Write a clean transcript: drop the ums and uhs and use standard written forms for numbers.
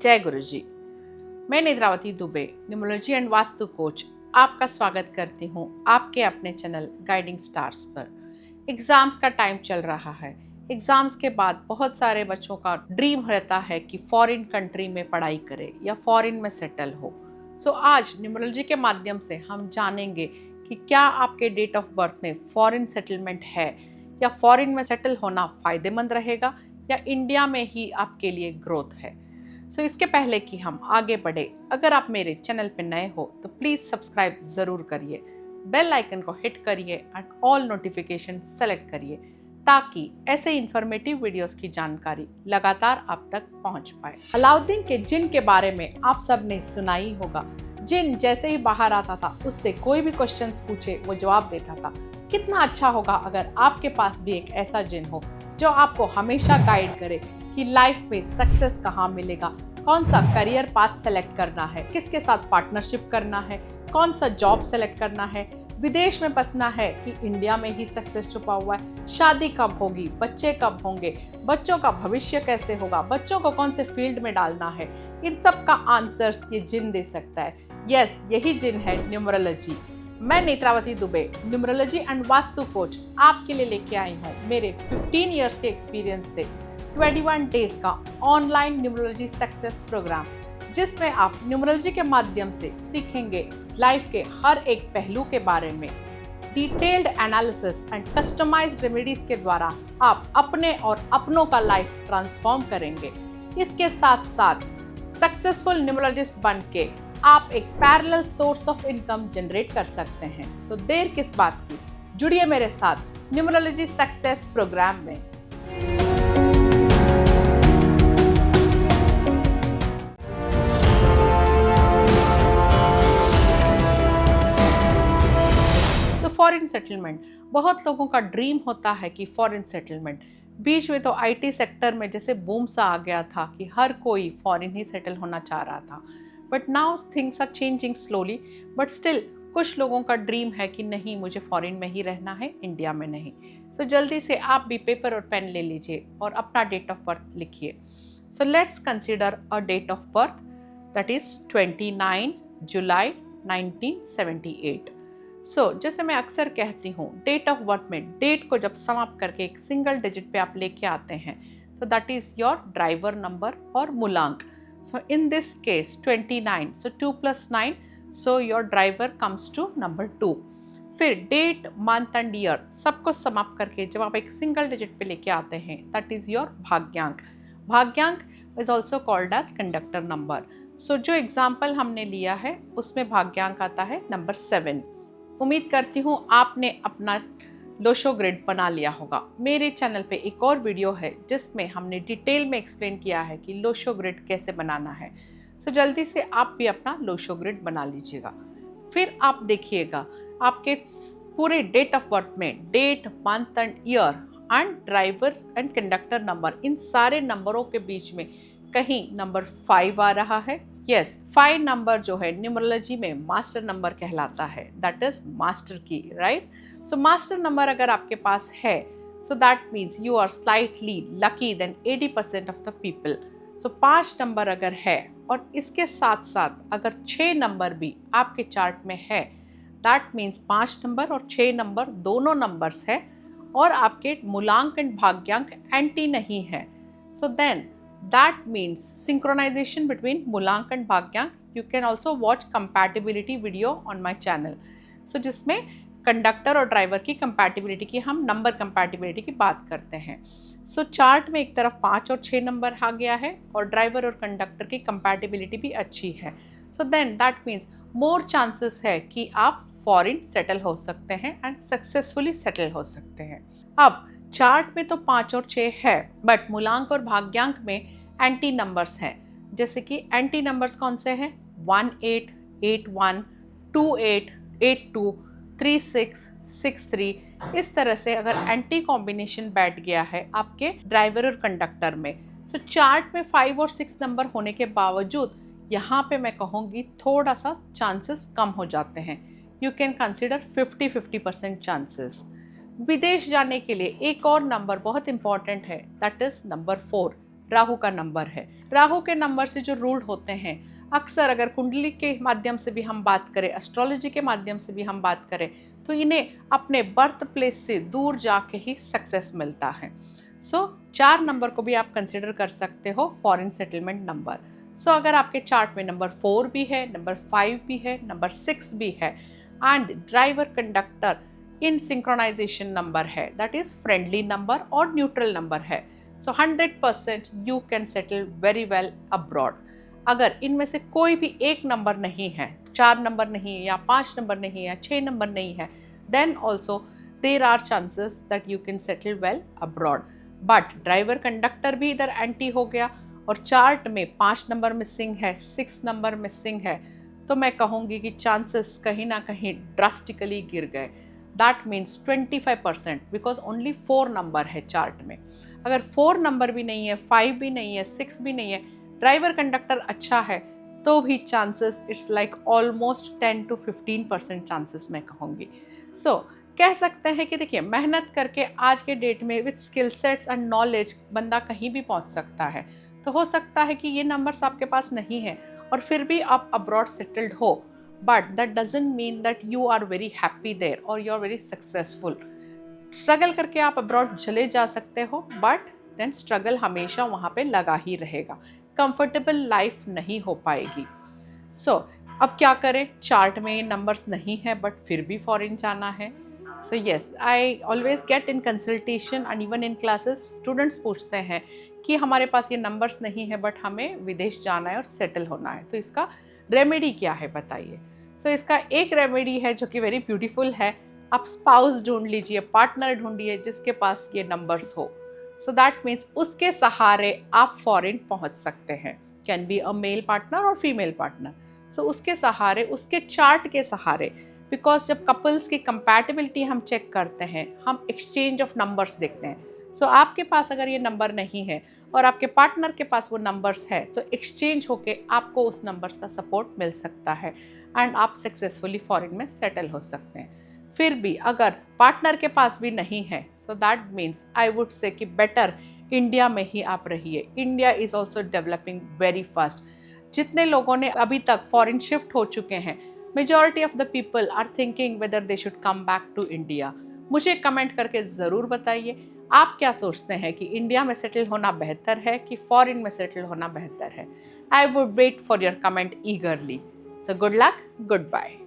जय गुरु जी। मैं Netravati Dubey, numerology and vastu coach, आपका स्वागत करती हूँ आपके अपने चैनल गाइडिंग स्टार्स पर। एग्ज़ाम्स का टाइम चल रहा है। एग्ज़ाम्स के बाद बहुत सारे बच्चों का ड्रीम रहता है कि फॉरेन कंट्री में पढ़ाई करे या फॉरेन में सेटल हो। सो आज न्यूमरोलॉजी के माध्यम से हम जानेंगे कि क्या आपके डेट ऑफ बर्थ में फॉरेन सेटलमेंट है या फॉरेन में सेटल होना फ़ायदेमंद रहेगा या इंडिया में ही आपके लिए ग्रोथ है। सो इसके पहले कि हम आगे बढ़े, अगर आप मेरे चैनल पे नए हो तो प्लीज़ सब्सक्राइब ज़रूर करिए, बेल आइकन को हिट करिए एंड ऑल नोटिफिकेशन सेलेक्ट करिए ताकि ऐसे इन्फॉर्मेटिव वीडियोस की जानकारी लगातार आप तक पहुंच पाए। अलाउद्दीन के जिन के बारे में आप सब ने सुना ही होगा। जिन जैसे ही बाहर आता था उससे कोई भी क्वेश्चंस पूछे वो जवाब देता था। कितना अच्छा होगा अगर आपके पास भी एक ऐसा जिन हो जो आपको हमेशा गाइड करे कि लाइफ में सक्सेस कहाँ मिलेगा, कौन सा करियर पाथ सेलेक्ट करना है, किसके साथ पार्टनरशिप करना है, कौन सा जॉब सेलेक्ट करना है, विदेश में बसना है कि इंडिया में ही सक्सेस छुपा हुआ है, शादी कब होगी, बच्चे कब होंगे, बच्चों का भविष्य कैसे होगा, बच्चों को कौन से फील्ड में डालना है, इन सब का आंसर्स ये जिन दे सकता है। यस, यही जिन है न्यूमरोलॉजी। मैं Netravati Dubey, numerology and vastu coach, आपके लिए लेके आई हूँ मेरे 15 इयर्स के एक्सपीरियंस से 21 डेज का ऑनलाइन न्यूमरोलॉजी सक्सेस प्रोग्राम, जिसमें आप न्यूमरोलॉजी के माध्यम से सीखेंगे लाइफ के हर एक पहलू के बारे में। Detailed analysis and customised remedies के द्वारा आप अपने और अपनों का लाइफ ट्रांसफॉर्म करेंगे। इसके साथ साथ सक्सेसफुल न्यूमरोलॉजिस्ट बन के आप एक parallel source of income generate कर सकते हैं। तो देर किस बात की, जुड़िए मेरे साथ न्यूमरोलॉजी सक्सेस प्रोग्राम में। फॉरेन सेटलमेंट, बहुत लोगों का ड्रीम होता है कि फॉरेन सेटलमेंट। बीच में तो आईटी सेक्टर में जैसे बूम सा आ गया था कि हर कोई फॉरेन ही सेटल होना चाह रहा था। But now things are changing slowly, but still कुछ लोगों का ड्रीम है कि नहीं, मुझे फॉरेन में ही रहना है, इंडिया में नहीं। सो जल्दी से आप भी पेपर और पेन ले लीजिए और अपना डेट ऑफ बर्थ लिखिए। So let's consider a date of birth that is 29 July 1978। जैसे मैं अक्सर कहती हूँ, डेट ऑफ बर्थ में डेट को जब समाप्त करके एक सिंगल डिजिट पे आप लेके आते हैं, so that is your driver number और मूलांक। So in this case 29, so 2 + 9, so your driver comes to number 2। फिर डेट, मंथ एंड ईयर सबको समाप्त करके जब आप एक सिंगल डिजिट पे लेके आते हैं, दैट इज योर भाग्यांक। भाग्यांक is also called as conductor number. So जो एग्जाम्पल हमने लिया है उसमें भाग्यांक आता है नंबर 7। उम्मीद करती हूँ आपने अपना लोशो ग्रिड बना लिया होगा। मेरे चैनल पे एक और वीडियो है जिसमें हमने डिटेल में एक्सप्लेन किया है कि लोशो ग्रिड कैसे बनाना है। सो जल्दी से आप भी अपना लोशो ग्रिड बना लीजिएगा। फिर आप देखिएगा आपके पूरे डेट ऑफ बर्थ में date, month and year and driver and conductor number, इन सारे नंबरों के बीच में कहीं नंबर 5 आ रहा है। यस, 5 नंबर जो है न्यूमरोलॉजी में मास्टर नंबर कहलाता है, that is master key, right. So master number अगर आपके पास है, so that means you are slightly lucky than 80% of the people. So 5 number अगर है और इसके साथ साथ अगर 6 नंबर भी आपके चार्ट में है, दैट मीन्स 5 नंबर और 6 नंबर दोनों नंबर्स है और आपके मूलांक एंड भाग्यांक एंटी नहीं है, so then that means synchronization between Mulank and Bhagyank. You can also watch compatibility video on my channel. So जिसमें कंडक्टर और ड्राइवर की कंपैटिबिलिटी की, हम नंबर कंपैटिबिलिटी की बात करते हैं। सो चार्ट में एक तरफ 5 और 6 नंबर आ गया है और ड्राइवर और कंडक्टर की कंपैटिबिलिटी भी अच्छी है। So then that means more chances है कि आप फॉरेन सेटल हो सकते हैं एंड सक्सेसफुली सेटल हो सकते हैं। अब चार्ट में तो 5 और 6 है, बट मूलांक और भाग्यांक में एंटी नंबर्स हैं। जैसे कि एंटी नंबर्स कौन से हैं? 18, 81, 28, 82, 36, 63। इस तरह से अगर एंटी कॉम्बिनेशन बैठ गया है आपके ड्राइवर और कंडक्टर में, सो चार्ट में 5 और 6 नंबर होने के बावजूद यहाँ पे मैं कहूँगी थोड़ा सा चांसेस कम हो जाते हैं। You can consider 50-50% chances. विदेश जाने के लिए एक और नंबर बहुत इंपॉर्टेंट है, दैट इज नंबर 4। राहु का नंबर है। राहु के नंबर से जो रूल्ड होते हैं, अक्सर अगर कुंडली के माध्यम से भी हम बात करें, एस्ट्रोलॉजी के माध्यम से भी हम बात करें, तो इन्हें अपने बर्थ प्लेस से दूर जाके ही सक्सेस मिलता है। सो 4 नंबर को भी आप कंसिडर कर सकते हो फॉरेन सेटलमेंट नंबर। सो अगर आपके चार्ट में नंबर 4 भी है, नंबर 5 भी है, नंबर 6 भी है and driver conductor in synchronisation number है, दैट इज फ्रेंडली नंबर और न्यूट्रल नंबर है, so 100% you can settle very well abroad. अगर इनमें से कोई भी एक नंबर नहीं है, 4 नंबर नहीं है या 5 नंबर नहीं है, 6 नंबर नहीं है, then also there are chances that you can settle well abroad. But driver conductor भी इधर एंटी हो गया और चार्ट में 5 नंबर मिसिंग है, 6 नंबर मिसिंग है, तो मैं कहूँगी कि चांसेस कहीं ना कहीं ड्रास्टिकली गिर गए। That means 25%, because only 4 number है चार्ट में। अगर 4 नंबर भी नहीं है, 5 भी नहीं है, 6 भी नहीं है, ड्राइवर कंडक्टर अच्छा है, तो भी chances it's like almost 10 to 15% chances मैं कहूँगी। सो कह सकते हैं कि देखिए, मेहनत करके आज के डेट में with skill sets and knowledge बंदा कहीं भी पहुंच सकता है। तो हो सकता है कि ये नंबर्स आपके पास नहीं है और फिर भी आप अब्रॉड सेटल्ड हो, but that doesn't mean that you are very happy there और you are very successful. Struggle करके आप अब्रॉड चले जा सकते हो, बट देन स्ट्रगल हमेशा वहाँ पे लगा ही रहेगा, कंफर्टेबल लाइफ नहीं हो पाएगी। सो अब क्या करें, चार्ट में नंबर्स नहीं है बट फिर भी फॉरेन जाना है। So yes, I always get in consultation and even in classes students पूछते हैं कि हमारे पास ये नंबर्स नहीं है बट हमें विदेश जाना है और सेटल होना है, तो इसका रेमेडी क्या है बताइए। सो इसका एक रेमेडी है जो कि वेरी ब्यूटीफुल है, आप स्पाउस ढूंढ लीजिए, पार्टनर ढूंढिए जिसके पास ये नंबर्स हो। सो दैट मीन्स उसके सहारे आप फॉरेन पहुंच सकते हैं, can be a male partner और फीमेल पार्टनर। सो उसके सहारे, उसके चार्ट के सहारे, बिकॉज जब कपल्स की कंपैटिबिलिटी हम चेक करते हैं, हम एक्सचेंज ऑफ नंबर्स देखते हैं। सो आपके पास अगर ये नंबर नहीं है और आपके पार्टनर के पास वो नंबर्स है, तो एक्सचेंज होके आपको उस नंबर्स का सपोर्ट मिल सकता है एंड आप सक्सेसफुली फॉरेन में सेटल हो सकते हैं। फिर भी अगर पार्टनर के पास भी नहीं है, so that means I would say कि बेटर इंडिया में ही आप रहिए। India is also developing very fast. जितने लोगों ने अभी तक फॉरेन शिफ्ट हो चुके हैं, majority of the people are thinking whether they should come back to India. मुझे कमेंट करके ज़रूर बताइए आप क्या सोचते हैं कि इंडिया में सेटल होना बेहतर है कि फॉरेन में सेटल होना बेहतर है। I would wait for your comment eagerly. So good luck, good bye.